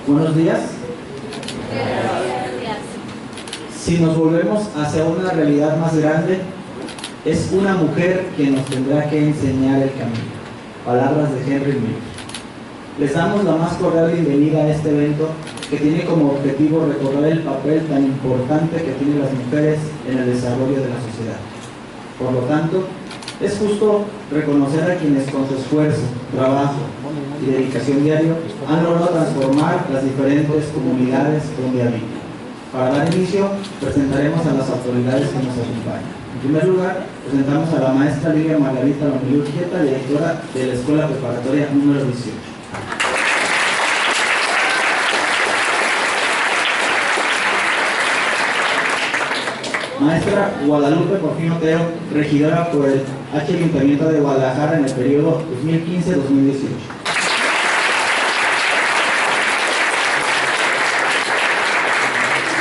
Buenos días. Si nos volvemos hacia una realidad más grande, es una mujer quien nos tendrá que enseñar el camino. Palabras de Henry Miller. Les damos la más cordial bienvenida a este evento que tiene como objetivo recordar el papel tan importante que tienen las mujeres en el desarrollo de la sociedad. Por lo tanto, es justo reconocer a quienes con su esfuerzo, trabajo y dedicación diario han logrado transformar las diferentes comunidades donde habitan. Para dar inicio, presentaremos a las autoridades que nos acompañan. En primer lugar, presentamos a la maestra Lidia Margarita Lomelí Urquieta, directora de la Escuela Preparatoria número 18. Maestra Guadalupe Porfirio Otero, regidora por el H Ayuntamiento de Guadalajara en el periodo 2015-2018.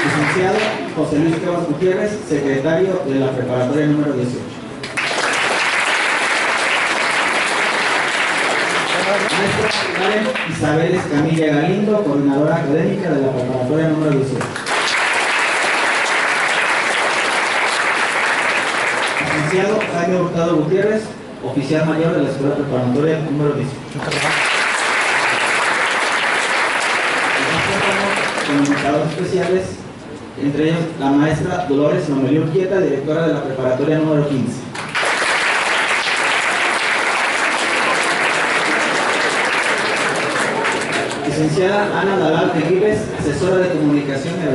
Licenciado José Luis Cuevas Gutiérrez, secretario de la Preparatoria número 18. Maestra Isabel Escamilla Galindo, coordinadora académica de la Preparatoria número 18. Licenciado Jaime Hurtado Gutiérrez, oficial mayor de la Escuela Preparatoria número 18. Comunicadores especiales, entre ellos la maestra Dolores Lomelí Urquieta, directora de la Preparatoria número 15. Licenciada Ana Dalal de Gives, asesora de comunicación en el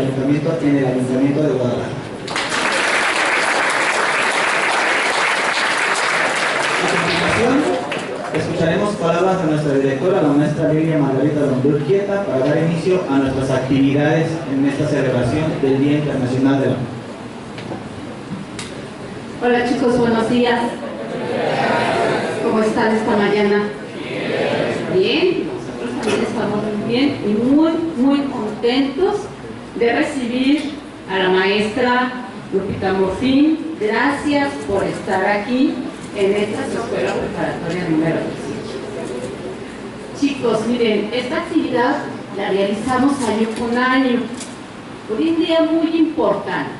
Ayuntamiento de Guadalajara. Escucharemos palabras de nuestra directora, la maestra Lidia Margarita Lomelí Urquieta, para dar inicio a nuestras actividades en esta celebración del Día Internacional de la Mujer. Hola chicos, buenos días. ¿Cómo están esta mañana? Bien, nosotros también estamos muy bien y muy contentos de recibir a la maestra Lupita Morfín. Gracias por estar aquí en esta Escuela Preparatoria número 18. Chicos, miren, esta actividad la realizamos año con año por un día muy importante,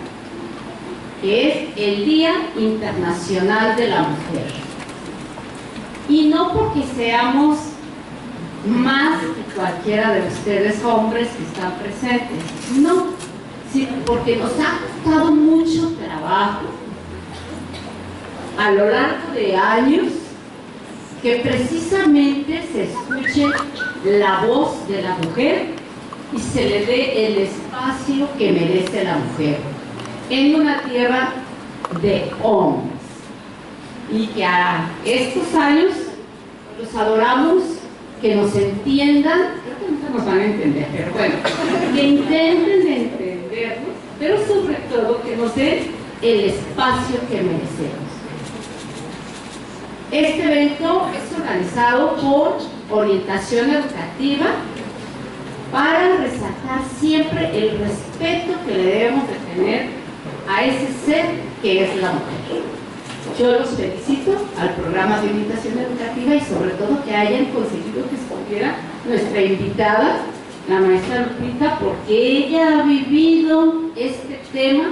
que es el Día Internacional de la Mujer. Y no porque seamos más que cualquiera de ustedes hombres que están presentes, no, sino porque nos ha costado mucho trabajo a lo largo de años que precisamente se escuche la voz de la mujer y se le dé el espacio que merece la mujer en una tierra de hombres, y que a estos años los adoramos, que nos entiendan. Creo que nunca nos van a entender, pero bueno, que intenten entendernos, pero sobre todo que nos den el espacio que merecemos. Este evento es organizado por Orientación Educativa para resaltar siempre el respeto que le debemos de tener a ese ser que es la mujer. Yo los felicito al programa de Orientación Educativa y sobre todo que hayan conseguido que estuviera nuestra invitada, la maestra Lupita, porque ella ha vivido este tema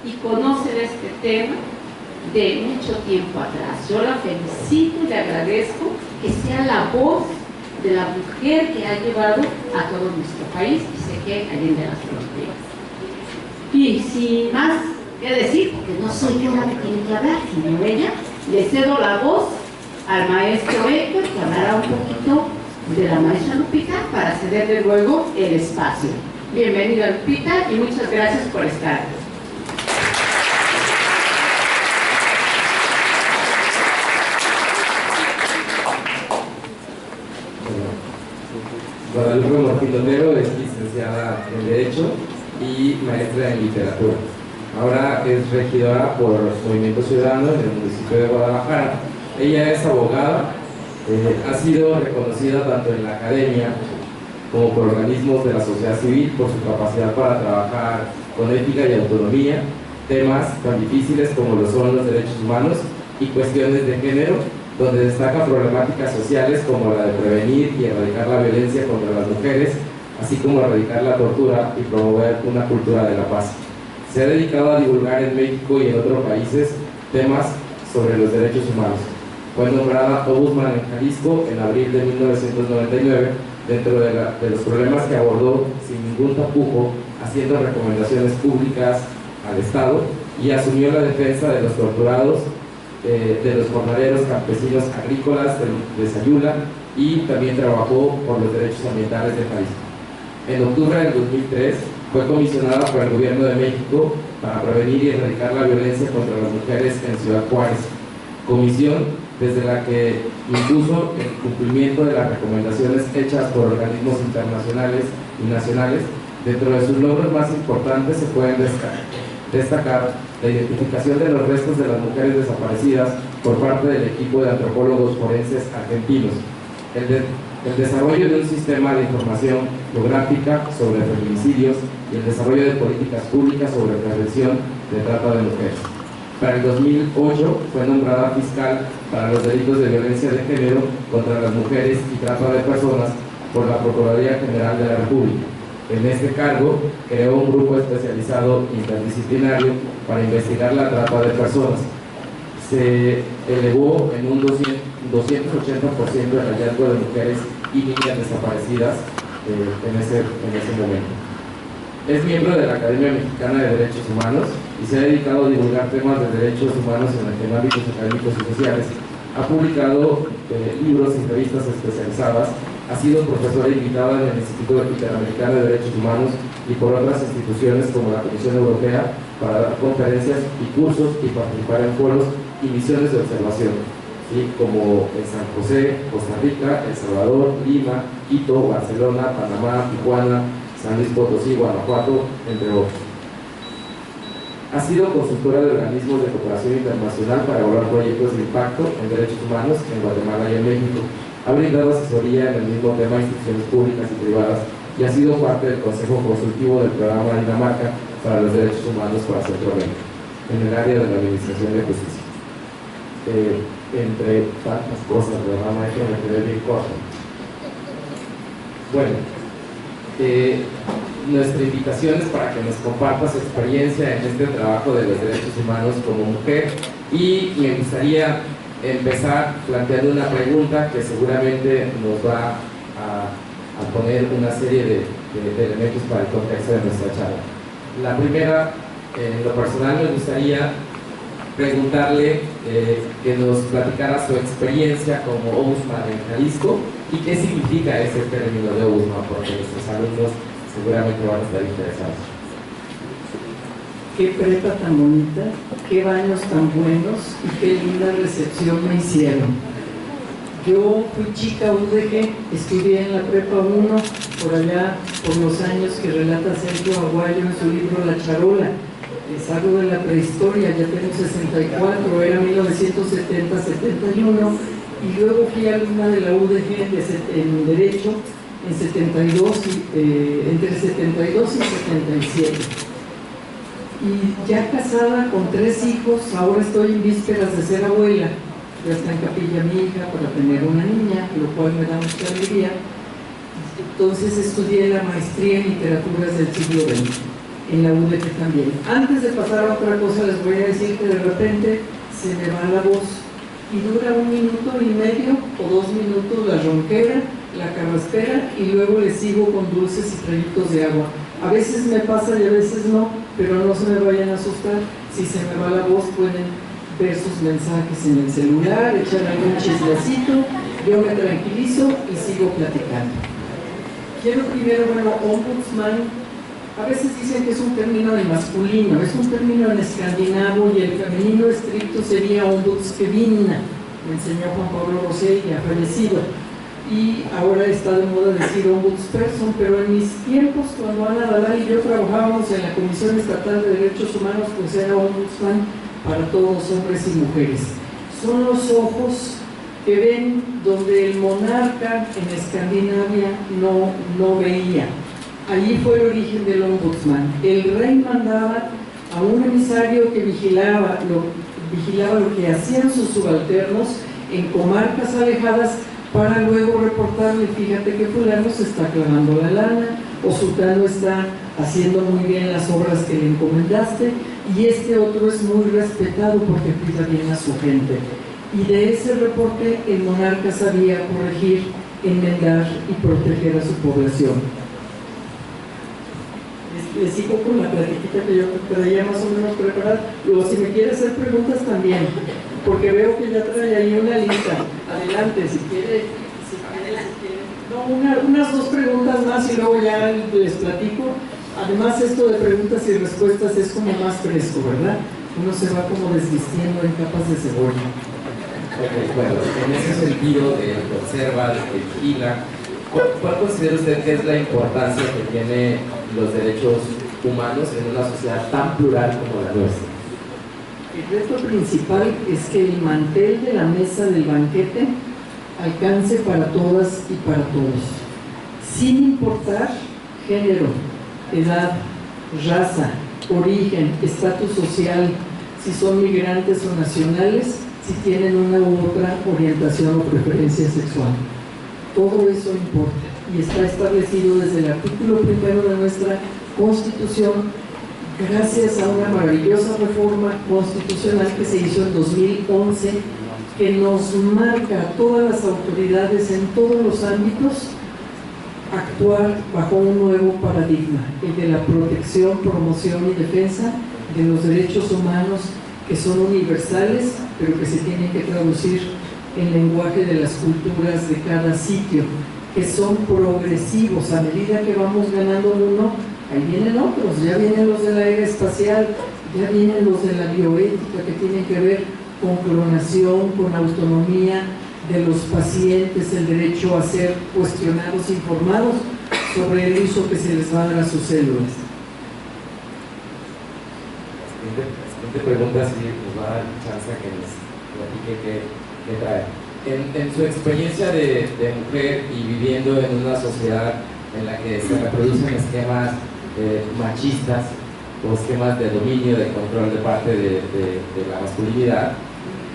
y conoce de este tema de mucho tiempo atrás. Yo la felicito y le agradezco que sea la voz de la mujer que ha llevado a todo nuestro país y sé que allende las fronteras. Y sin más que decir, porque no soy yo la que tiene que hablar, sino ella, le cedo la voz al maestro Héctor, que hablará un poquito de la maestra Lupita, para cederle luego el espacio. Bienvenida Lupita y muchas gracias por estar aquí. Guadalupe Porfirio Otero es licenciada en Derecho y maestra en Literatura. Ahora es regidora por los Movimientos Ciudadanos en el municipio de Guadalajara. Ella es abogada, ha sido reconocida tanto en la academia como por organismos de la sociedad civil por su capacidad para trabajar con ética y autonomía, temas tan difíciles como lo son los derechos humanos y cuestiones de género, donde destaca problemáticas sociales como la de prevenir y erradicar la violencia contra las mujeres así como erradicar la tortura y promover una cultura de la paz. Se ha dedicado a divulgar en México y en otros países temas sobre los derechos humanos. Fue nombrada Ombudsman en Jalisco en abril de 1999, dentro de los problemas que abordó sin ningún tapujo, haciendo recomendaciones públicas al Estado, y asumió la defensa de los torturados, de los jornaleros campesinos agrícolas de Sayula, y también trabajó por los derechos ambientales de Jalisco. En octubre del 2003 fue comisionada por el Gobierno de México para prevenir y erradicar la violencia contra las mujeres en Ciudad Juárez, comisión desde la que impuso el cumplimiento de las recomendaciones hechas por organismos internacionales y nacionales. Dentro de sus logros más importantes se pueden destacar la identificación de los restos de las mujeres desaparecidas por parte del equipo de antropólogos forenses argentinos, el desarrollo de un sistema de información geográfica sobre feminicidios y el desarrollo de políticas públicas sobre prevención de trata de mujeres. Para el 2008 fue nombrada fiscal para los delitos de violencia de género contra las mujeres y trata de personas por la Procuraduría General de la República. En este cargo creó un grupo especializado interdisciplinario para investigar la trata de personas. Se elevó en un 280% el hallazgo de mujeres y niñas desaparecidas en ese momento. Es miembro de la Academia Mexicana de Derechos Humanos y se ha dedicado a divulgar temas de derechos humanos en ámbitos académicos y sociales. Ha publicado libros y revistas especializadas, ha sido profesora invitada en el Instituto Interamericano de Derechos Humanos y por otras instituciones como la Comisión Europea para dar conferencias y cursos y participar en foros y misiones de observación, ¿sí? Como en San José, Costa Rica, El Salvador, Lima, Quito, Barcelona, Panamá, Tijuana, San Luis Potosí, Guanajuato, entre otros. Ha sido consultora de organismos de cooperación internacional para evaluar proyectos de impacto en derechos humanos en Guatemala y en México. Ha brindado asesoría en el mismo tema a instituciones públicas y privadas y ha sido parte del Consejo Consultivo del Programa Dinamarca para los Derechos Humanos para Centroamérica, en el área de la Administración de Justicia. Entre tantas cosas, ¿verdad, maestro? Me quedé bien corto. Bueno, nuestra invitación es para que nos comparta su experiencia en este trabajo de los derechos humanos como mujer, y me gustaría empezar planteando una pregunta que seguramente nos va a poner una serie de elementos para el contexto de nuestra charla. La primera, en lo personal, me gustaría preguntarle que nos platicara su experiencia como Ombudsman en Jalisco y qué significa ese término de Ombudsman, porque nuestros alumnos seguramente van a estar interesados. Qué prepa tan bonita, qué baños tan buenos y qué linda recepción me hicieron. Yo fui chica UDG, estudié en la prepa 1, por allá, por los años que relata Sergio Aguayo en su libro La Charola. Es algo de la prehistoria, ya tengo 64, era 1970-71, y luego fui alumna de la UDG en Derecho en 72, entre 72 y 77. Y ya casada con 3 hijos, ahora estoy en vísperas de ser abuela. Ya está en capilla mi hija para tener una niña, lo cual me da mucha alegría. Entonces estudié la maestría en literaturas del siglo XX, en la UDG también. Antes de pasar a otra cosa, les voy a decir que de repente se me va la voz y dura 1 minuto y medio o 2 minutos la ronquera, la carraspera, y luego le sigo con dulces y traguitos de agua. A veces me pasa y a veces no, pero no se me vayan a asustar. Si se me va la voz, pueden ver sus mensajes en el celular, echar algún chismecito, yo me tranquilizo y sigo platicando. Quiero primero, Ombudsman, a veces dicen que es un término de masculino, es un término en escandinavo, y el femenino estricto sería Ombudskvinna, me enseñó Juan Pablo Rosell, ya fallecido. Y ahora está de moda decir ombudsperson, pero en mis tiempos, cuando Ana Dalal y yo trabajábamos en la Comisión Estatal de Derechos Humanos, pues era ombudsman para todos, hombres y mujeres. Son los ojos que ven donde el monarca en Escandinavia no veía. Allí fue el origen del ombudsman. El rey mandaba a un emisario que vigilaba lo que hacían sus subalternos en comarcas alejadas, para luego reportarle: fíjate que fulano se está clavando la lana, o sultano está haciendo muy bien las obras que le encomendaste, y este otro es muy respetado porque cuida bien a su gente. Y de ese reporte el monarca sabía corregir, enmendar y proteger a su población. Les sigo con la platiquita que yo traía más o menos preparada. Luego, si me quiere hacer preguntas también, porque veo que ya trae ahí una lista. Adelante, si quiere. No, unas dos preguntas más y luego ya les platico. Además, esto de preguntas y respuestas es como más fresco, ¿verdad? Uno se va como desvistiendo en capas de cebolla. Ok, bueno, en ese sentido de observa, de vigila, ¿cuál considera usted que es la importancia que tiene los derechos humanos en una sociedad tan plural como la nuestra? El reto principal es que el mantel de la mesa del banquete alcance para todas y para todos, sin importar género, edad, raza, origen, estatus social, si son migrantes o nacionales, si tienen una u otra orientación o preferencia sexual. Todo eso importa y está establecido desde el artículo 1 de nuestra Constitución, gracias a una maravillosa reforma constitucional que se hizo en 2011, que nos marca a todas las autoridades en todos los ámbitos actuar bajo un nuevo paradigma, el de la protección, promoción y defensa de los derechos humanos, que son universales, pero que se tienen que traducir en lenguaje de las culturas de cada sitio, que son progresivos. A medida que vamos ganando uno, ahí vienen otros, ya vienen los de la era espacial, ya vienen los de la bioética, que tienen que ver con clonación, con autonomía de los pacientes, el derecho a ser cuestionados, informados sobre el uso que se les va a dar a sus células. Siguiente pregunta, si nos va a dar chance a que nos platique qué trae. En su experiencia de mujer y viviendo en una sociedad en la que se reproducen esquemas machistas o esquemas de dominio, de control de parte de la masculinidad,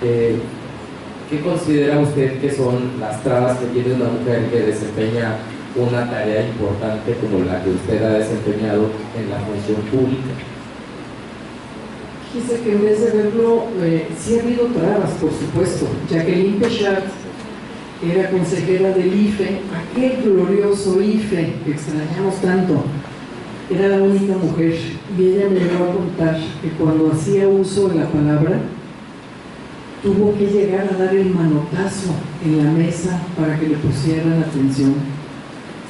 ¿qué considera usted que son las trabas que tiene una mujer que desempeña una tarea importante como la que usted ha desempeñado en la función pública? Quise que en vez de verlo, sí ha habido trabas, por supuesto. Jacqueline Pechard era consejera del IFE, aquel glorioso IFE que extrañamos tanto. Era la única mujer, y ella me llegó a contar que cuando hacía uso de la palabra, tuvo que llegar a dar el manotazo en la mesa para que le pusieran atención.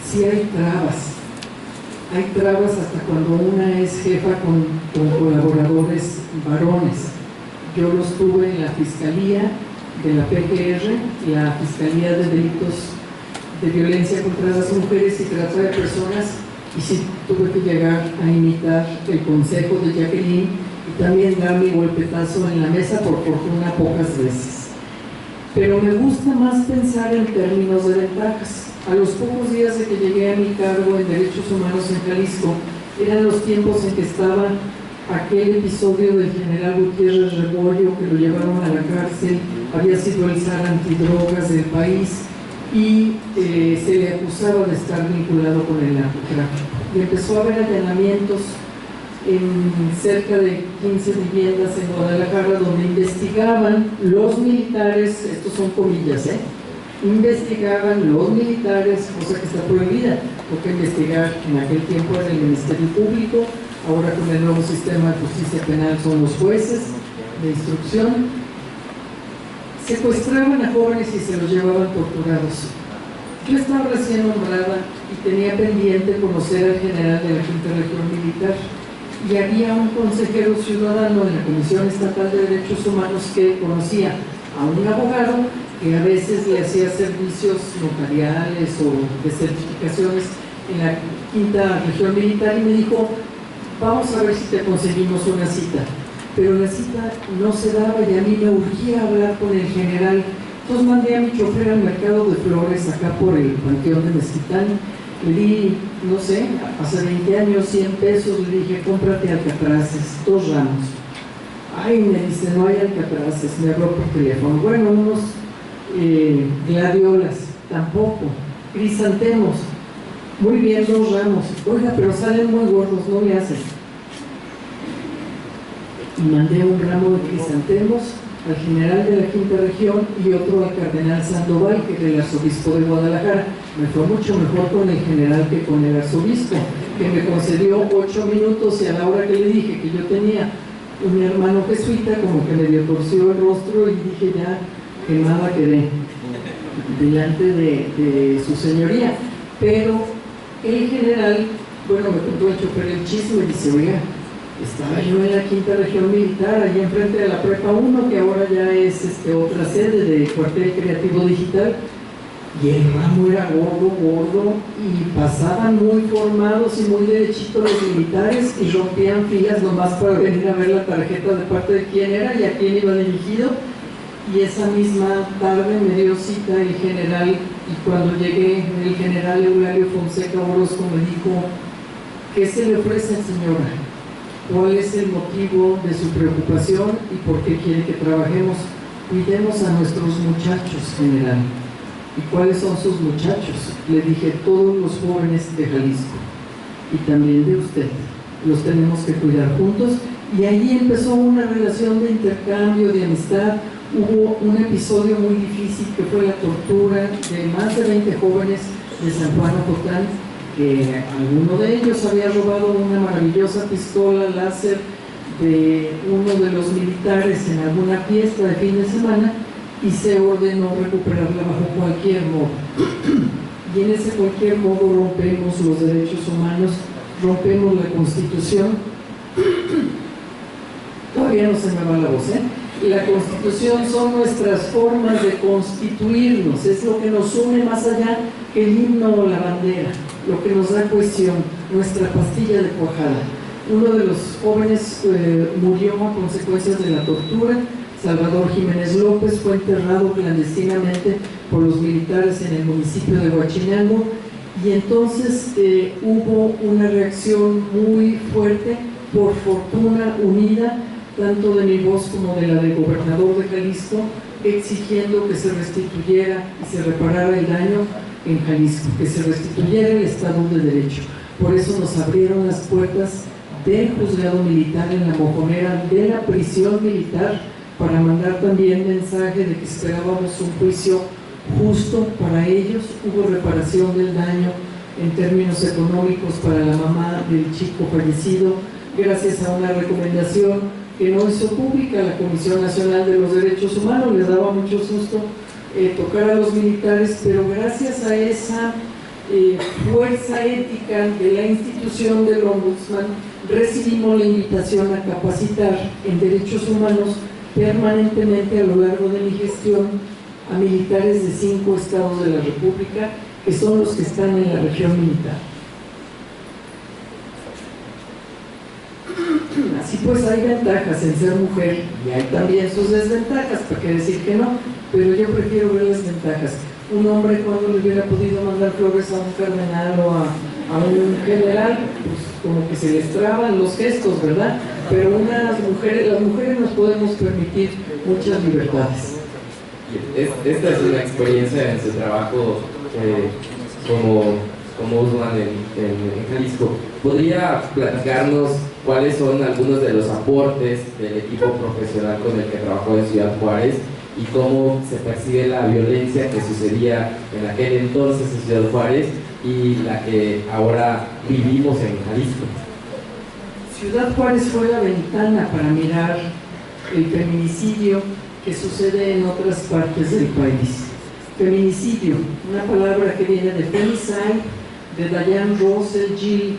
Sí hay trabas hasta cuando una es jefa con colaboradores varones. Yo los tuve en la Fiscalía de la PGR, la Fiscalía de Delitos de Violencia contra las Mujeres y Trata de Personas, y sí tuve que llegar a imitar el consejo de Jacqueline y también dar mi golpetazo en la mesa, por fortuna pocas veces. Pero me gusta más pensar en términos de ventajas. A los pocos días de que llegué a mi cargo en Derechos Humanos en Jalisco, eran los tiempos en que estaba aquel episodio del general Gutiérrez Rebollo, que lo llevaron a la cárcel, había sido el zar antidrogas del país y se le acusaba de estar vinculado con el narcotráfico. Y empezó a haber allanamientos en cerca de 15 viviendas en Guadalajara, donde investigaban los militares, estos son comillas, investigaban los militares, cosa que está prohibida, porque investigar en aquel tiempo era el Ministerio Público, ahora con el nuevo sistema de justicia penal son los jueces de instrucción. Secuestraban a jóvenes y se los llevaban torturados. Yo estaba recién nombrada y tenía pendiente conocer al general de la Quinta Región Militar, y había un consejero ciudadano en la Comisión Estatal de Derechos Humanos que conocía a un abogado que a veces le hacía servicios notariales o de certificaciones en la Quinta Región Militar, y me dijo: vamos a ver si te conseguimos una cita. Pero la cita no se daba y a mí me urgía hablar con el general. Entonces mandé a mi chofer al mercado de flores acá por el Panteón de Mezquitán. Le di, no sé, hace 20 años, 100 pesos. Le dije: cómprate alcatraces, 2 ramos. Ay, me dice: no hay alcatraces. Me habló por teléfono. Bueno, unos gladiolas, tampoco. Crisantemos. Muy bien, 2 ramos. Oiga, pero salen muy gordos, no le hacen. Y mandé un ramo de crisantemos al general de la Quinta Región y otro al cardenal Sandoval, que era el arzobispo de Guadalajara. Me fue mucho mejor con el general que con el arzobispo, que me concedió 8 minutos, y a la hora que le dije que yo tenía un hermano jesuita, como que medio torció el rostro y dije, ya quemada quedé delante de su señoría. Pero el general, bueno, me contó el chofer el chisme y dice, oiga, estaba yo en la Quinta Región Militar, allí enfrente de la Prepa 1, que ahora ya es otra sede de Cuartel Creativo Digital, y el ramo era gordo, y pasaban muy formados y muy derechitos los militares, y rompían filas nomás para venir a ver la tarjeta de parte de quién era y a quién iba dirigido. Y esa misma tarde me dio cita el general, y cuando llegué, el general Eulalio Fonseca Orozco me dijo, ¿qué se le ofrece, señora? ¿Cuál es el motivo de su preocupación y por qué quiere que trabajemos? Cuidemos a nuestros muchachos, general. ¿Y cuáles son sus muchachos? Le dije, todos los jóvenes de Jalisco, y también de usted. Los tenemos que cuidar juntos. Y ahí empezó una relación de intercambio, de amistad. Hubo un episodio muy difícil que fue la tortura de más de 20 jóvenes de San Juan Ocotán, que alguno de ellos había robado una maravillosa pistola láser de uno de los militares en alguna fiesta de fin de semana, y se ordenó recuperarla bajo cualquier modo. Y en ese cualquier modo rompemos los derechos humanos, rompemos la Constitución. Todavía no se me va la voz, ¿eh? La Constitución son nuestras formas de constituirnos, es lo que nos une más allá que el himno o la bandera, lo que nos da cohesión, nuestra pastilla de cuajada. Uno de los jóvenes murió a consecuencias de la tortura. Salvador Jiménez López fue enterrado clandestinamente por los militares en el municipio de Huachinango, y entonces hubo una reacción muy fuerte, por fortuna unida, tanto de mi voz como de la del gobernador de Jalisco, exigiendo que se restituyera y se reparara el daño en Jalisco, que se restituyera el Estado de Derecho. Por eso nos abrieron las puertas del juzgado militar en La Mojonera, de la prisión militar, para mandar también mensaje de que esperábamos un juicio justo para ellos. Hubo reparación del daño en términos económicos para la mamá del chico fallecido, gracias a una recomendación que no hizo pública la Comisión Nacional de los Derechos Humanos. Les daba mucho susto tocar a los militares, pero gracias a esa fuerza ética de la institución del Ombudsman, recibimos la invitación a capacitar en derechos humanos permanentemente a lo largo de mi gestión a militares de 5 estados de la República, que son los que están en la región militar. Así pues, hay ventajas en ser mujer y hay también sus desventajas, para qué decir que no, pero yo prefiero ver las ventajas. Un hombre, cuando le hubiera podido mandar flores a un cardenal o a un general, pues como que se les traban los gestos, ¿verdad? Pero las mujeres nos podemos permitir muchas libertades. Esta es una experiencia en su trabajo como Ombudsman en Jalisco. ¿Podría platicarnos cuáles son algunos de los aportes del equipo profesional con el que trabajó en Ciudad Juárez y cómo se percibe la violencia que sucedía en aquel entonces en Ciudad Juárez y la que ahora vivimos en Jalisco? Ciudad Juárez fue la ventana para mirar el feminicidio que sucede en otras partes del país. Feminicidio, una palabra que viene de femicide, de Diane Russell, Jill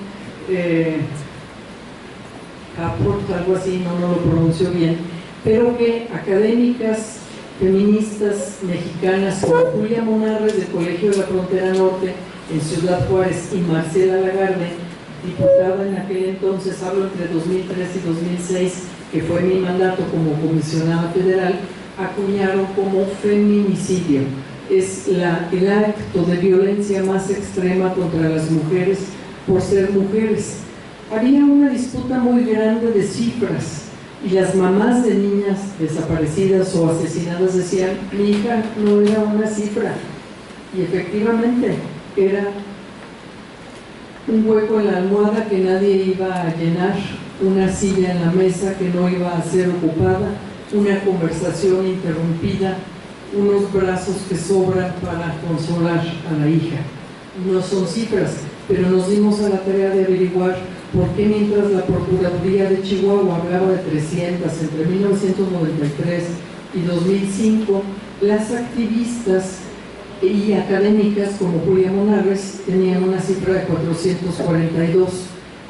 Caport, algo así, no lo pronuncio bien, pero que académicas feministas mexicanas como Julia Monarres del Colegio de la Frontera Norte en Ciudad Juárez y Marcela Lagarde, diputada en aquel entonces, hablo entre 2003 y 2006, que fue mi mandato como comisionada federal, acuñaron como feminicidio. Es el acto de violencia más extrema contra las mujeres por ser mujeres. Había una disputa muy grande de cifras y las mamás de niñas desaparecidas o asesinadas decían, mi hija no era una cifra, y efectivamente era un hueco en la almohada que nadie iba a llenar, una silla en la mesa que no iba a ser ocupada, una conversación interrumpida, unos brazos que sobran para consolar a la hija. No son cifras, pero nos dimos a la tarea de averiguar por qué mientras la Procuraduría de Chihuahua hablaba de 300 entre 1993 y 2005, las activistas y académicas como Julia Monares tenían una cifra de 442.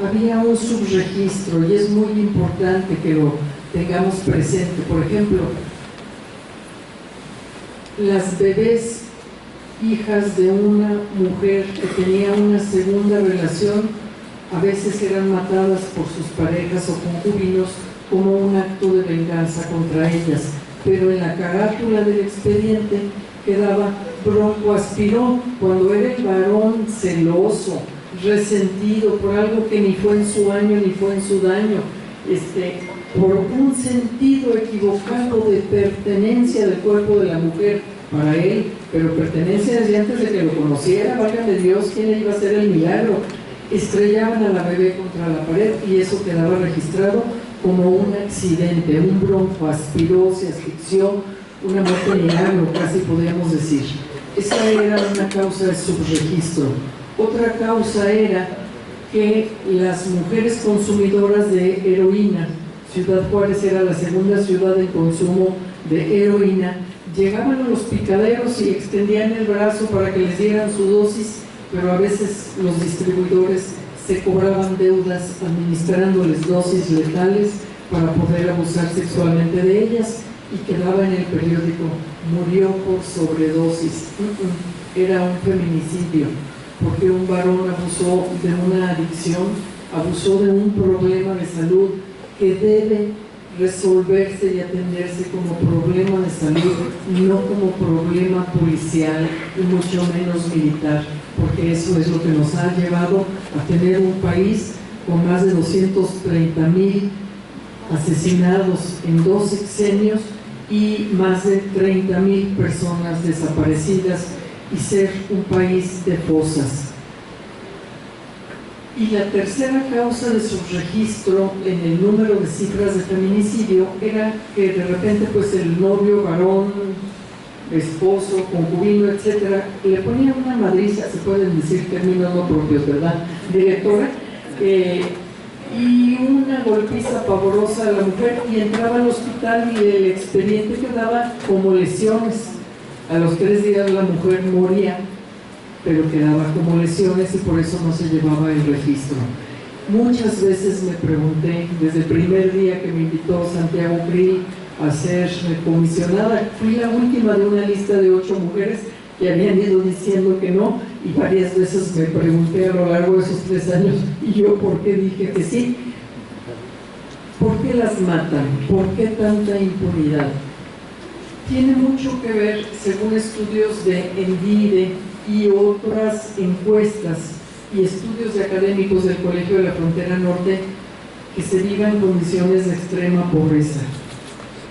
Había un subregistro y es muy importante que lo tengamos presente. Por ejemplo, las bebés hijas de una mujer que tenía una segunda relación a veces eran matadas por sus parejas o concubinos como un acto de venganza contra ellas, pero en la carátula del expediente quedaba broncoaspirón, cuando era el varón celoso, resentido por algo que ni fue en su año ni fue en su daño, por un sentido equivocado de pertenencia del cuerpo de la mujer para él, pero pertenencia desde antes de que lo conociera, válgame Dios, ¿quién le iba a hacer el milagro? Estrellaban a la bebé contra la pared y eso quedaba registrado como un accidente, un broncoaspiró, se asfixió, una muerte milagro, casi podríamos decir. Esa era una causa de subregistro. Otra causa era que las mujeres consumidoras de heroína, Ciudad Juárez era la segunda ciudad en consumo de heroína, llegaban a los picaderos y extendían el brazo para que les dieran su dosis, pero a veces los distribuidores se cobraban deudas administrándoles dosis letales para poder abusar sexualmente de ellas, y quedaba en el periódico: murió por sobredosis. Era un feminicidio, porque un varón abusó de una adicción, abusó de un problema de salud que debe resolverse y atenderse como problema de salud, no como problema policial y mucho menos militar, porque eso es lo que nos ha llevado a tener un país con más de 230,000 asesinados en 2 sexenios y más de 30,000 personas desaparecidas, y ser un país de fosas. Y la tercera causa de subregistro en el número de cifras de feminicidio era que de repente pues el novio, varón, esposo, concubino, etcétera, le ponían una madriza, se pueden decir términos no propios, ¿verdad, directora? Y una golpiza pavorosa a la mujer, y entraba al hospital y el expediente quedaba como lesiones. A los 3 días la mujer moría, pero quedaba como lesiones y por eso no se llevaba el registro. Muchas veces me pregunté, desde el primer día que me invitó Santiago Krill a ser comisionada, fui la última de una lista de 8 mujeres que habían ido diciendo que no, y varias veces me pregunté a lo largo de esos 3 años, ¿y yo por qué dije que sí? ¿Por qué las matan? ¿Por qué tanta impunidad? Tiene mucho que ver, según estudios de ENVIDE y otras encuestas y estudios de académicos del Colegio de la Frontera Norte, que se viva en condiciones de extrema pobreza,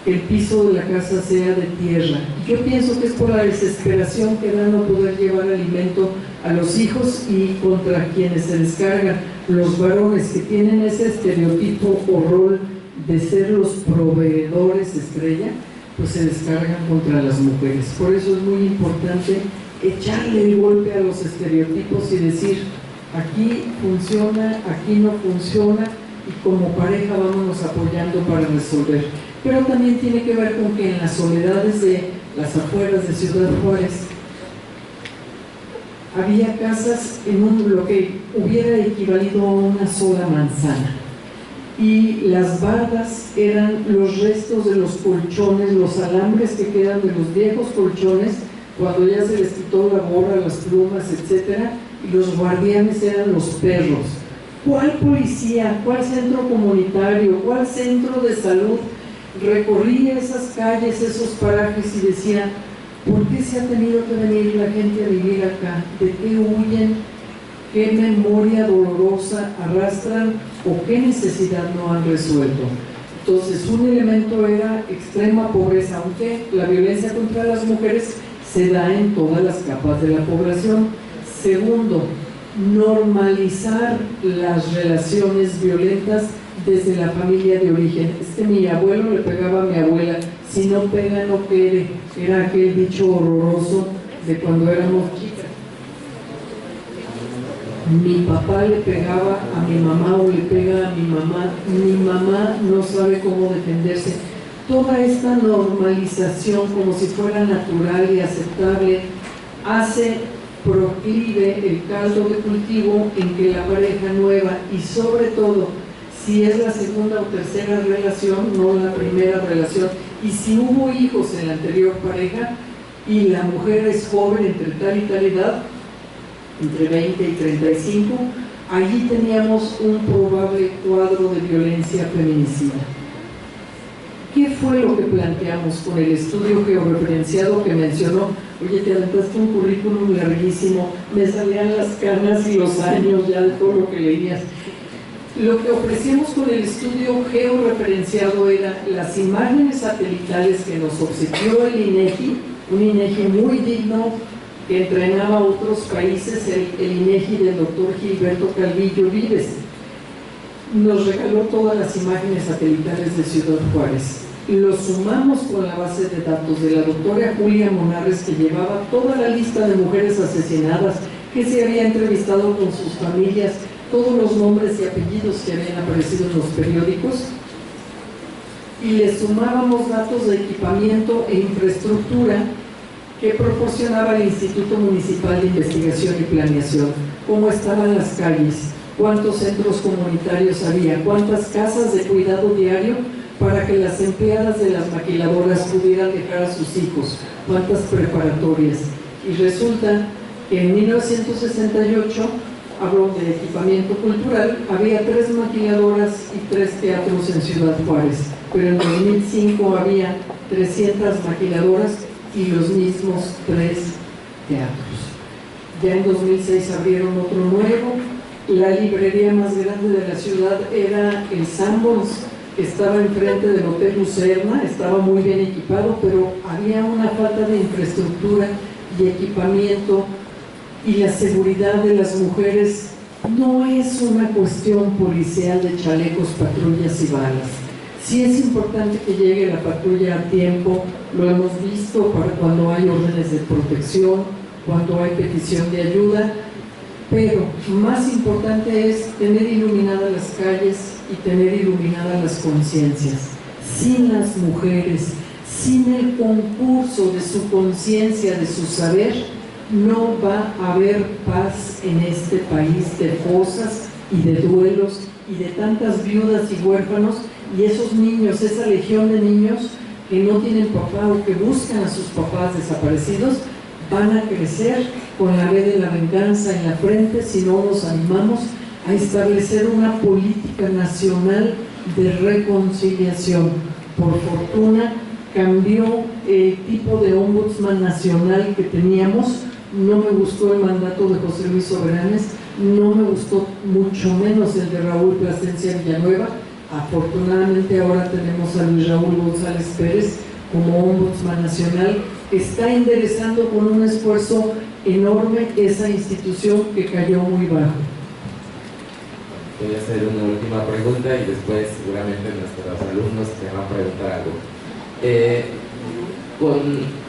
que el piso de la casa sea de tierra. Yo pienso que es por la desesperación que da no poder llevar alimento a los hijos, y contra quienes se descargan los varones que tienen ese estereotipo o rol de ser los proveedores estrella, pues se descargan contra las mujeres. Por eso es muy importante echarle el golpe a los estereotipos y decir: aquí funciona, aquí no funciona, y como pareja vámonos apoyando para resolver. Pero también tiene que ver con que en las soledades de las afueras de Ciudad Juárez había casas en lo que hubiera equivalido a una sola manzana, y las bardas eran los restos de los colchones, los alambres que quedan de los viejos colchones cuando ya se les quitó la borra, las plumas, etcétera, y los guardianes eran los perros. ¿Cuál policía, cuál centro comunitario, cuál centro de salud recorría esas calles, esos parajes y decía: ¿por qué se ha tenido que venir la gente a vivir acá? ¿De qué huyen? ¿Qué memoria dolorosa arrastran? ¿O qué necesidad no han resuelto? Entonces, un elemento era extrema pobreza, aunque la violencia contra las mujeres se da en todas las capas de la población. Segundo, normalizar las relaciones violentas desde la familia de origen. Es que mi abuelo le pegaba a mi abuela, si no pega no quiere, era aquel dicho horroroso de cuando éramos chicas. Mi papá le pegaba a mi mamá o le pega a mi mamá no sabe cómo defenderse. Toda esta normalización como si fuera natural y aceptable hace proclive el caldo de cultivo en que la pareja nueva, y sobre todo si es la segunda o tercera relación, no la primera relación, y si hubo hijos en la anterior pareja y la mujer es joven entre tal y tal edad, entre 20 y 35, allí teníamos un probable cuadro de violencia feminicida. ¿Qué fue lo que planteamos con el estudio georreferenciado que mencionó? Oye, te aventaste un currículum larguísimo, me salían las canas y los años ya de todo lo que leías. Lo que ofrecíamos con el estudio georreferenciado era las imágenes satelitales que nos obsequió el INEGI, un INEGI muy digno que entrenaba a otros países, el INEGI del doctor Gilberto Calvillo Vives. Nos regaló todas las imágenes satelitales de Ciudad Juárez. Lo sumamos con la base de datos de la doctora Julia Monarres, que llevaba toda la lista de mujeres asesinadas, que se había entrevistado con sus familias, todos los nombres y apellidos que habían aparecido en los periódicos, y le sumábamos datos de equipamiento e infraestructura que proporcionaba el Instituto Municipal de Investigación y Planeación, cómo estaban las calles, cuántos centros comunitarios había, cuántas casas de cuidado diario para que las empleadas de las maquiladoras pudieran dejar a sus hijos, cuántas preparatorias. Y resulta que en 1968, hablo de equipamiento cultural, había 3 maquiladoras y 3 teatros en Ciudad Juárez, pero en 2005 había 300 maquiladoras y los mismos 3 teatros. Ya en 2006 abrieron otro nuevo. La librería más grande de la ciudad era el Sanborns, que estaba enfrente del Hotel Lucerna, estaba muy bien equipado, pero había una falta de infraestructura y equipamiento, y la seguridad de las mujeres no es una cuestión policial de chalecos, patrullas y balas. Sí es importante que llegue la patrulla a tiempo, lo hemos visto para cuando hay órdenes de protección, cuando hay petición de ayuda, pero más importante es tener iluminadas las calles y tener iluminadas las conciencias. Sin las mujeres, sin el concurso de su conciencia, de su saber, no va a haber paz en este país de fosas y de duelos y de tantas viudas y huérfanos, y esos niños, esa legión de niños que no tienen papá o que buscan a sus papás desaparecidos, van a crecer con la B de la venganza en la frente si no nos animamos a establecer una política nacional de reconciliación. Por fortuna cambió el tipo de ombudsman nacional que teníamos. No me gustó el mandato de José Luis Soberanes, no me gustó mucho menos el de Raúl Plasencia Villanueva. Afortunadamente ahora tenemos a Luis Raúl González Pérez como ombudsman nacional, que está enderezando con un esfuerzo enorme esa institución que cayó muy bajo. Voy a hacer una última pregunta y después seguramente nuestros alumnos te van a preguntar algo.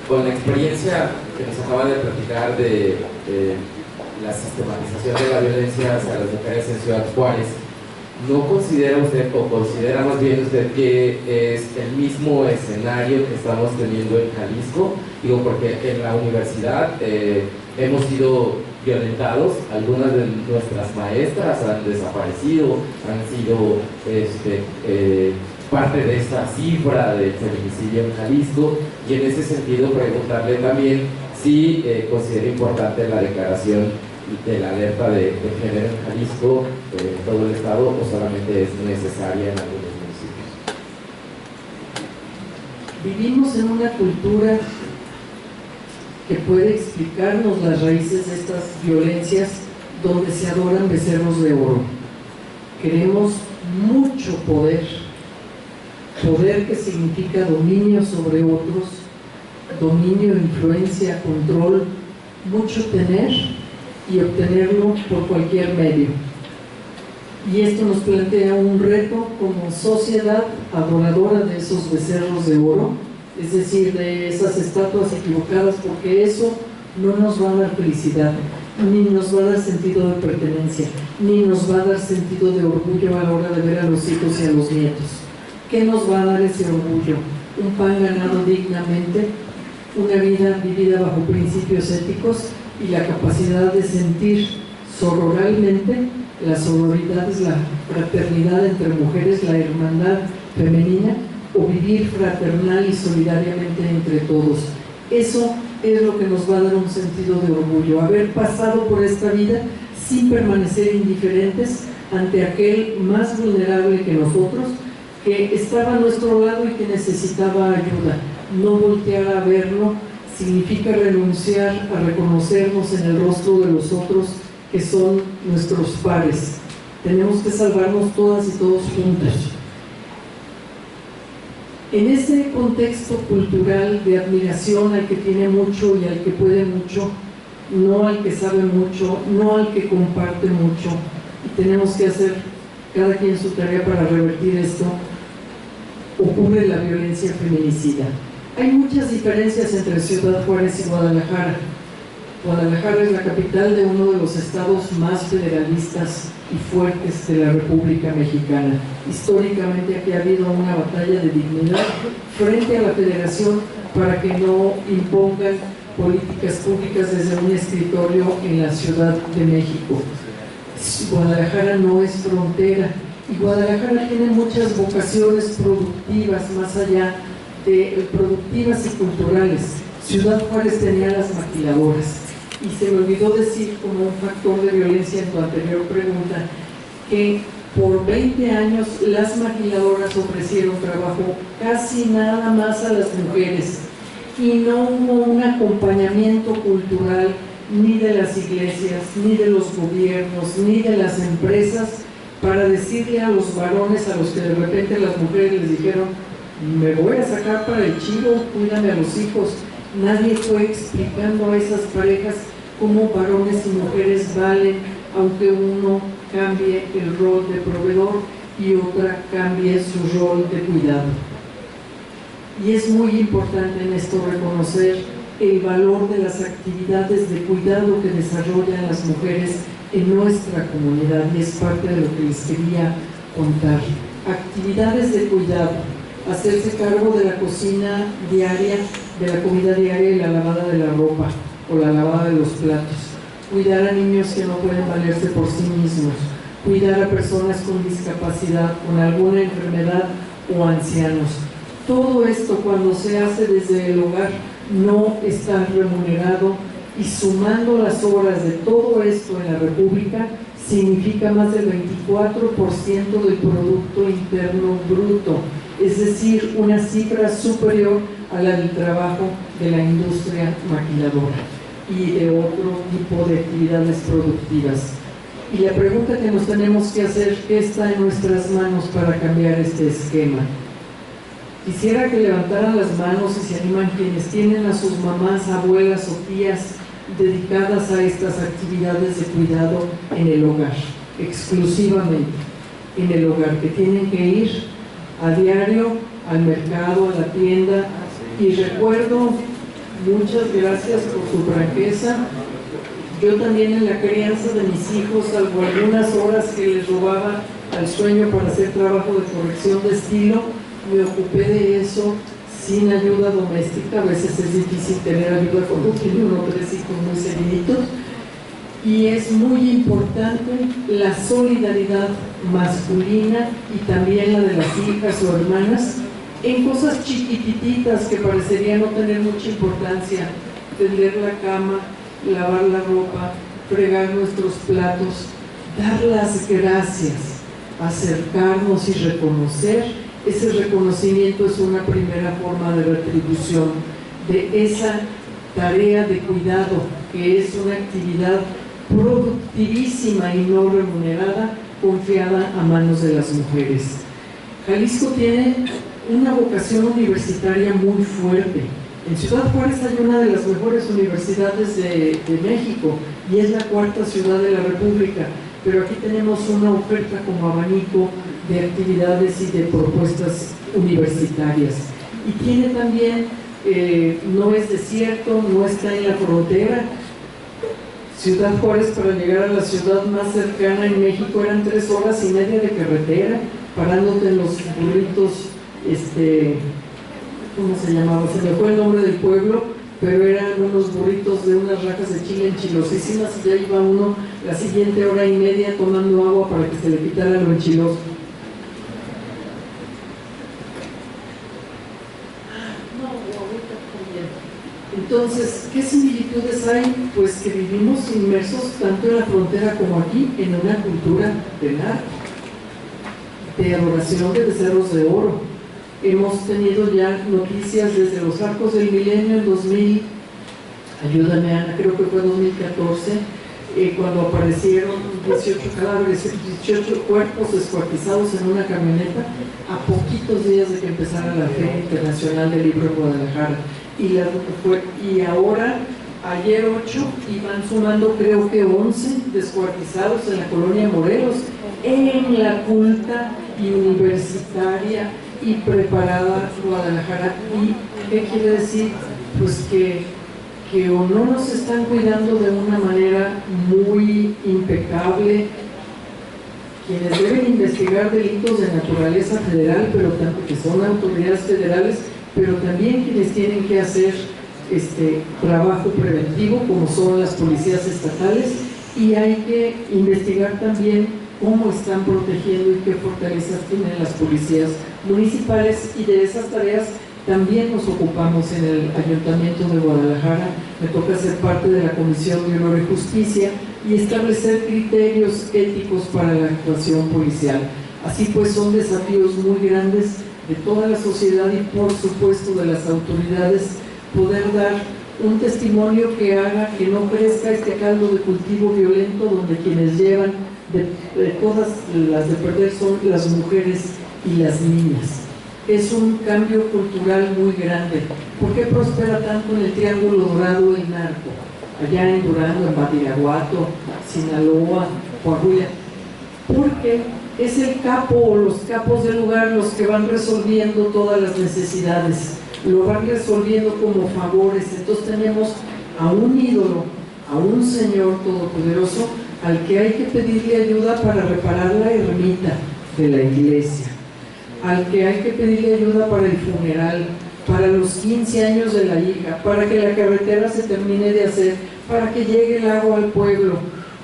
Con la experiencia que nos acaba de platicar de la sistematización de la violencia hacia las mujeres en Ciudad Juárez, ¿no considera usted, o considera más bien usted, que es el mismo escenario que estamos teniendo en Jalisco? Digo, porque en la universidad hemos sido violentados, algunas de nuestras maestras han desaparecido, han sido parte de esta cifra del feminicidio en Jalisco, y en ese sentido preguntarle también si considera importante la declaración de la alerta de género en Jalisco, en todo el estado, o solamente es necesaria en algunos municipios. Vivimos en una cultura que puede explicarnos las raíces de estas violencias, donde se adoran becerros de oro. Queremos mucho poder, poder que significa dominio sobre otros, dominio, influencia, control, mucho tener, y obtenerlo por cualquier medio. Y esto nos plantea un reto como sociedad adoradora de esos becerros de oro, es decir, de esas estatuas equivocadas, porque eso no nos va a dar felicidad, ni nos va a dar sentido de pertenencia, ni nos va a dar sentido de orgullo a la hora de ver a los hijos y a los nietos. ¿Qué nos va a dar ese orgullo? Un pan ganado dignamente, una vida vivida bajo principios éticos y la capacidad de sentir sororalmente. La sororidad es la fraternidad entre mujeres, la hermandad femenina, o vivir fraternal y solidariamente entre todos. Eso es lo que nos va a dar un sentido de orgullo, haber pasado por esta vida sin permanecer indiferentes ante aquel más vulnerable que nosotros, que estaba a nuestro lado y que necesitaba ayuda. No voltear a verlo significa renunciar a reconocernos en el rostro de los otros que son nuestros pares. Tenemos que salvarnos todas y todos juntos. En ese contexto cultural de admiración al que tiene mucho y al que puede mucho, no al que sabe mucho, no al que comparte mucho, y tenemos que hacer cada quien su tarea para revertir esto, ocurre la violencia feminicida. Hay muchas diferencias entre Ciudad Juárez y Guadalajara. Guadalajara es la capital de uno de los estados más federalistas y fuertes de la República Mexicana. Históricamente aquí ha habido una batalla de dignidad frente a la federación para que no impongan políticas públicas desde un escritorio en la Ciudad de México. Guadalajara no es frontera y Guadalajara tiene muchas vocaciones productivas más allá de productivas y culturales. Ciudad Juárez tenía las maquiladoras. Y se me olvidó decir, como un factor de violencia en tu anterior pregunta, que por 20 años las maquiladoras ofrecieron trabajo casi nada más a las mujeres y no hubo un acompañamiento cultural ni de las iglesias, ni de los gobiernos, ni de las empresas para decirle a los varones a los que de repente las mujeres les dijeron: me voy a sacar para el chivo, cuídame a los hijos. Nadie fue explicando a esas parejas cómo varones y mujeres valen, aunque uno cambie el rol de proveedor y otra cambie su rol de cuidado. Y es muy importante en esto reconocer el valor de las actividades de cuidado que desarrollan las mujeres en nuestra comunidad, y es parte de lo que les quería contar. Actividades de cuidado: hacerse cargo de la cocina diaria, de la comida diaria y la lavada de la ropa o la lavada de los platos, cuidar a niños que no pueden valerse por sí mismos, cuidar a personas con discapacidad, con alguna enfermedad o ancianos. Todo esto, cuando se hace desde el hogar, no está remunerado, y sumando las horas de todo esto en la República significa más del 24% del Producto Interno Bruto, es decir, una cifra superior a la del trabajo de la industria maquiladora y de otro tipo de actividades productivas. Y la pregunta que nos tenemos que hacer: ¿qué está en nuestras manos para cambiar este esquema? Quisiera que levantaran las manos y se animan quienes tienen a sus mamás, abuelas o tías dedicadas a estas actividades de cuidado en el hogar, exclusivamente en el hogar, que tienen que ir a diario al mercado, a la tienda. Y recuerdo, muchas gracias por su franqueza, yo también en la crianza de mis hijos, salvo algunas horas que les robaba al sueño para hacer trabajo de corrección de estilo, me ocupé de eso sin ayuda doméstica. A veces es difícil tener ayuda cuando tiene uno 3 hijos muy seguiditos, y es muy importante la solidaridad masculina y también la de las hijas o hermanas en cosas chiquititas que parecerían no tener mucha importancia: tender la cama, lavar la ropa, fregar nuestros platos, dar las gracias, acercarnos y reconocer. Ese reconocimiento es una primera forma de retribución de esa tarea de cuidado, que es una actividad productivísima y no remunerada, confiada a manos de las mujeres. Jalisco tiene una vocación universitaria muy fuerte. En Ciudad Juárez hay una de las mejores universidades de México y es la cuarta ciudad de la República, pero aquí tenemos una oferta como abanico de actividades y de propuestas universitarias. Y tiene también, no es desierto, no está en la frontera. Ciudad Juárez, para llegar a la ciudad más cercana en México, eran 3 horas y media de carretera, parándote en los burritos, ¿cómo se llamaba? Se me fue el nombre del pueblo, pero eran unos burritos de unas rajas de chile enchilosísimas y ya iba uno la siguiente hora y media tomando agua para que se le quitara lo enchiloso. Entonces, ¿qué similitudes hay? Pues que vivimos inmersos tanto en la frontera como aquí en una cultura de narco, de adoración de becerros de oro. Hemos tenido ya noticias desde los arcos del milenio en 2000, ayúdame Ana, creo que fue 2014, cuando aparecieron 18 cadáveres, 18 cuerpos descuartizados en una camioneta a poquitos días de que empezara la Feria Internacional del Libro en Guadalajara. Y ahora, ayer 8, y van sumando creo que 11 descuartizados en la colonia Morelos, en la culta y universitaria y preparada Guadalajara. ¿Y qué quiere decir? Pues que o no nos están cuidando de una manera muy impecable quienes deben investigar delitos de naturaleza federal, pero tanto que son autoridades federales, pero también quienes tienen que hacer trabajo preventivo, como son las policías estatales, y hay que investigar también cómo están protegiendo y qué fortalezas tienen las policías municipales, y de esas tareas también nos ocupamos en el Ayuntamiento de Guadalajara. Me toca ser parte de la Comisión de Honor y Justicia y establecer criterios éticos para la actuación policial. Así pues, son desafíos muy grandes de toda la sociedad y por supuesto de las autoridades, poder dar un testimonio que haga que no crezca este caldo de cultivo violento donde quienes llevan de todas las de perder son las mujeres y las niñas. Es un cambio cultural muy grande. ¿Por qué prospera tanto en el Triángulo Dorado el narco? Allá en Durango, en Badiraguato, Sinaloa, Coahuila. Porque es el capo o los capos del lugar los que van resolviendo todas las necesidades, lo van resolviendo como favores. Entonces tenemos a un ídolo, a un Señor todopoderoso al que hay que pedirle ayuda para reparar la ermita de la iglesia, al que hay que pedirle ayuda para el funeral, para los 15 años de la hija, para que la carretera se termine de hacer, para que llegue el agua al pueblo.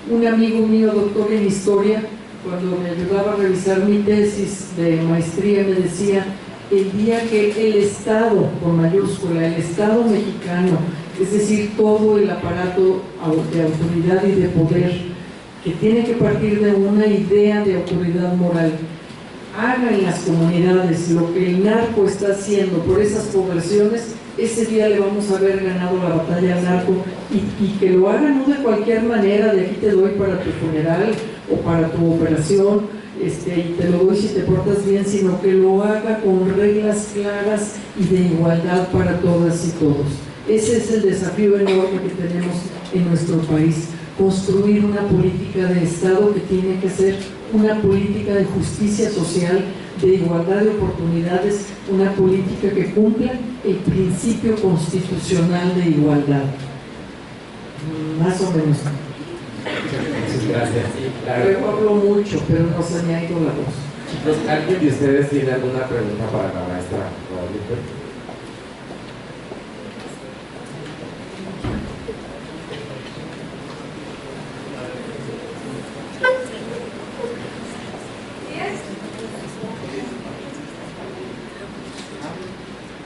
Un amigo mío, doctor en historia, cuando me ayudaba a revisar mi tesis de maestría, me decía: el día que el Estado, con mayúscula, el Estado mexicano, es decir, todo el aparato de autoridad y de poder, que tiene que partir de una idea de autoridad moral, haga en las comunidades lo que el narco está haciendo por esas poblaciones, ese día le vamos a haber ganado la batalla al narco. Y que lo haga no de cualquier manera, de aquí te doy para tu funeral o para tu operación, y te lo doy si te portas bien, sino que lo haga con reglas claras y de igualdad para todas y todos. Ese es el desafío enorme que tenemos en nuestro país: construir una política de Estado que tiene que ser una política de justicia social, de igualdad de oportunidades, una política que cumpla el principio constitucional de igualdad. Más o menos. Muchas gracias. Sí, claro. Yo hablo mucho, pero no se me ha ido la voz. Chicos, ¿alguien de ustedes tiene alguna pregunta para la maestra Guadalupe?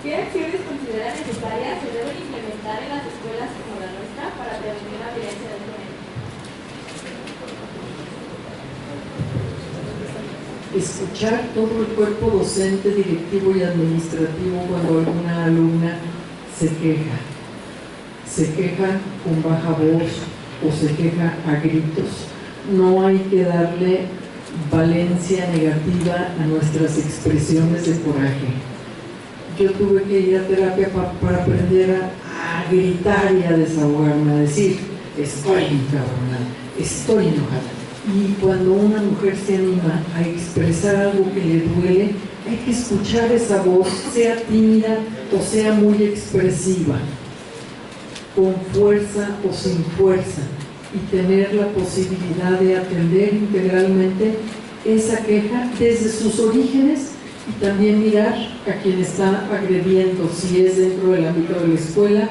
¿Qué acciones considera necesarias se deben implementar en las escuelas como la nuestra para prevenir la violencia de género? Escuchar todo el cuerpo docente, directivo y administrativo cuando alguna alumna se queja con baja voz o se queja a gritos. No hay que darle valencia negativa a nuestras expresiones de coraje. yo tuve que ir a terapia para aprender a gritar y a desahogarme, a decir, estoy encabronada, estoy enojada. Y cuando una mujer se anima a expresar algo que le duele, hay que escuchar esa voz, sea tímida o sea muy expresiva, con fuerza o sin fuerza, y tener la posibilidad de atender integralmente esa queja desde sus orígenes, y también mirar a quien está agrediendo. Si es dentro del ámbito de la escuela,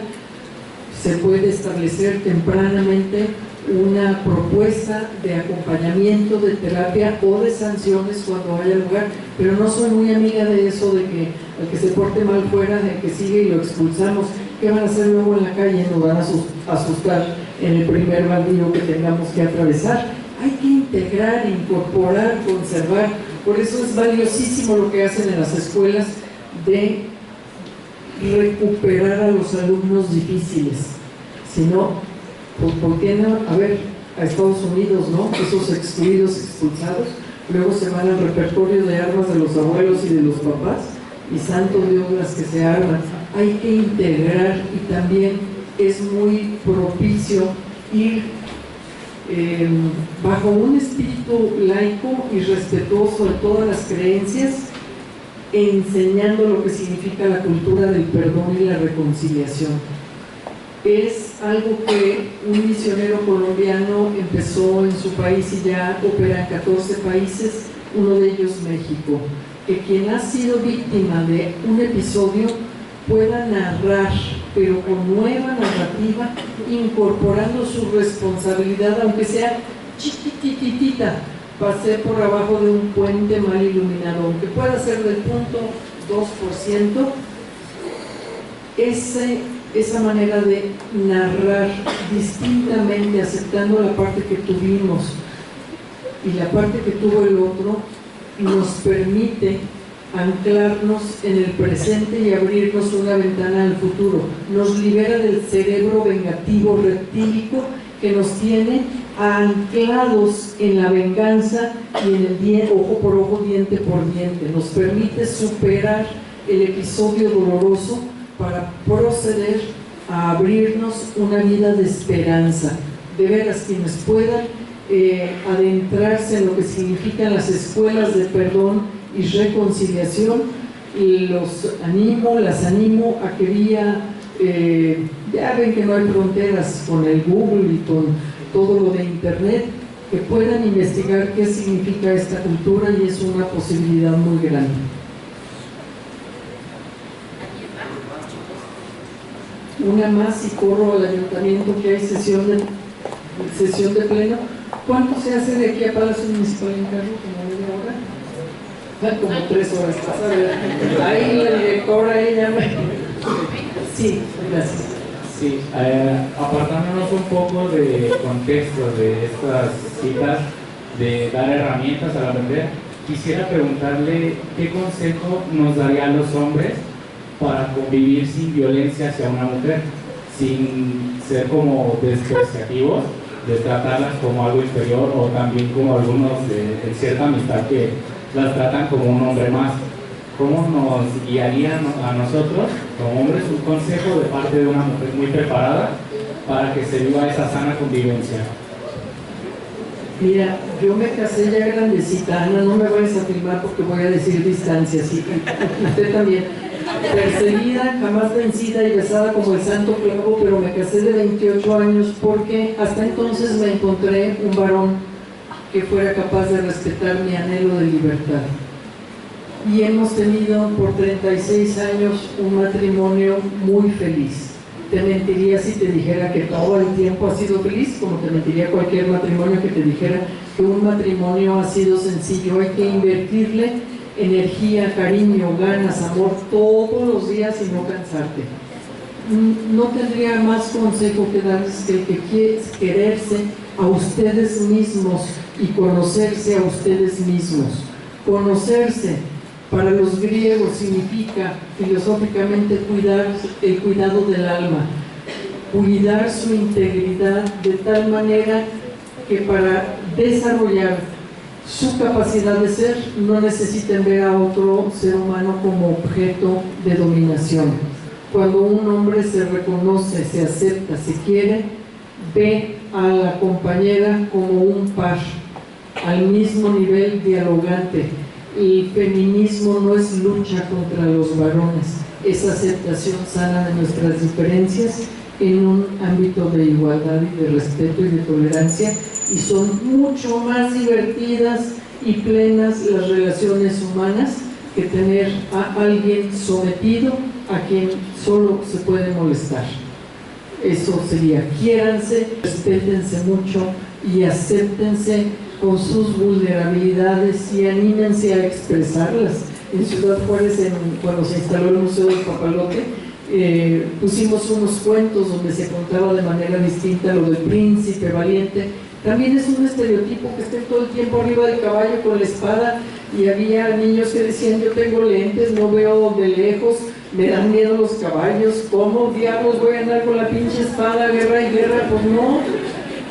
se puede establecer tempranamente una propuesta de acompañamiento, de terapia o de sanciones cuando haya lugar, pero no soy muy amiga de eso de que al que se porte mal fuera, del que sigue y lo expulsamos. ¿Qué van a hacer luego en la calle? Nos van a asustar en el primer baldío que tengamos que atravesar. Hay que integrar, incorporar, conservar. Por eso es valiosísimo lo que hacen en las escuelas de recuperar a los alumnos difíciles. Si no, pues ¿por qué no? A ver, a Estados Unidos, ¿no? Esos excluidos, expulsados, luego se van al repertorio de armas de los abuelos y de los papás, y santo Dios las que se arman. Hay que integrar, y también es muy propicio ir bajo un espíritu laico y respetuoso de todas las creencias, enseñando lo que significa la cultura del perdón y la reconciliación. Es algo que un misionero colombiano empezó en su país y ya opera en 14 países, uno de ellos México, que quien ha sido víctima de un episodio pueda narrar, pero con nueva narrativa, incorporando su responsabilidad, aunque sea chiquititita. Pasé por abajo de un puente mal iluminado, aunque pueda ser del 0.2%, esa manera de narrar distintamente, aceptando la parte que tuvimos y la parte que tuvo el otro, nos permite anclarnos en el presente y abrirnos una ventana al futuro. Nos libera del cerebro vengativo reptílico que nos tiene anclados en la venganza y en el ojo por ojo, diente por diente. Nos permite superar el episodio doloroso para proceder a abrirnos una vida de esperanza. De veras, quienes puedan adentrarse en lo que significan las escuelas de perdón y reconciliación, las animo a que ya ven que no hay fronteras con el Google y con todo lo de internet, que puedan investigar qué significa esta cultura, y es una posibilidad muy grande. Una más y corro al ayuntamiento, que hay sesión de pleno. ¿Cuánto se hace de aquí a Palacio Municipal en carro? ¿Como media hora? Como 3 horas pasadas. Ahí la directora, ella me... Sí, gracias. Sí, apartándonos un poco de contexto de estas citas, de dar herramientas al aprender, quisiera preguntarle qué consejo nos daría a los hombres para convivir sin violencia hacia una mujer, sin ser como despreciativos, de tratarlas como algo inferior, o también como algunos de cierta amistad que las tratan como un hombre más. ¿Cómo nos guiaría a nosotros, como hombres, un consejo de parte de una mujer muy preparada para que se viva esa sana convivencia? Mira, yo me casé ya grandecita, Ana, no me vayas a filmar porque voy a decir distancia, sí, usted también. Perseguida, jamás vencida y besada como el santo clavo, pero me casé de 28 años porque hasta entonces me encontré un varón que fuera capaz de respetar mi anhelo de libertad. Y hemos tenido por 36 años un matrimonio muy feliz. Te mentiría si te dijera que todo el tiempo ha sido feliz, como te mentiría cualquier matrimonio que te dijera que un matrimonio ha sido sencillo. Hay que invertirle energía, cariño, ganas, amor todos los días y no cansarte. No tendría más consejo que darles que es quererse a ustedes mismos y conocerse a ustedes mismos. Conocerse para los griegos significa filosóficamente cuidar el cuidado del alma, cuidar su integridad de tal manera que para desarrollar su capacidad de ser, no necesiten ver a otro ser humano como objeto de dominación. Cuando un hombre se reconoce, se acepta, se quiere, ve a la compañera como un par, al mismo nivel dialogante. El feminismo no es lucha contra los varones, es aceptación sana de nuestras diferencias en un ámbito de igualdad y de respeto y de tolerancia, y son mucho más divertidas y plenas las relaciones humanas que tener a alguien sometido a quien solo se puede molestar. Eso sería: quiéranse, respétense mucho y acéptense con sus vulnerabilidades y anímense a expresarlas. En Ciudad Juárez, cuando se instaló el Museo del Papalote, pusimos unos cuentos donde se contaba de manera distinta lo del príncipe valiente. También es un estereotipo que estén todo el tiempo arriba del caballo con la espada, y había niños que decían: yo tengo lentes, no veo de lejos, me dan miedo los caballos, ¿cómo diablos voy a andar con la pinche espada, guerra y guerra? Pues no,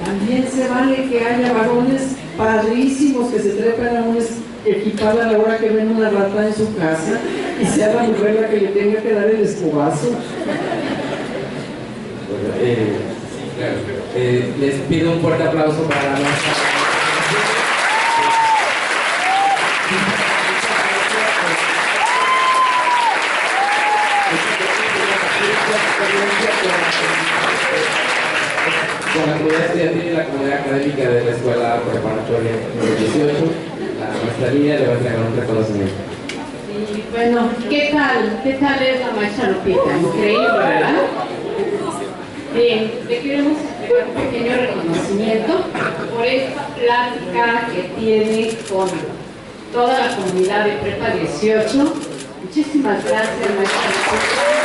también se vale que haya varones padrísimos que se trepan a una equipada a la hora que ven una rata en su casa y sea la mujer la que le tenga que dar el escobazo. Les pido un fuerte aplauso para nuestra... con la comunidad estudiantil y la comunidad académica de la Escuela Preparatoria número 18, la maestra Lidia le va a entregar un reconocimiento. Y bueno, ¿qué tal es la maestra Lupita? Increíble, ¿verdad? Bien, le queremos entregar un pequeño reconocimiento por esta plática que tiene con toda la comunidad de Prepa 18. Muchísimas gracias, maestra Lupita.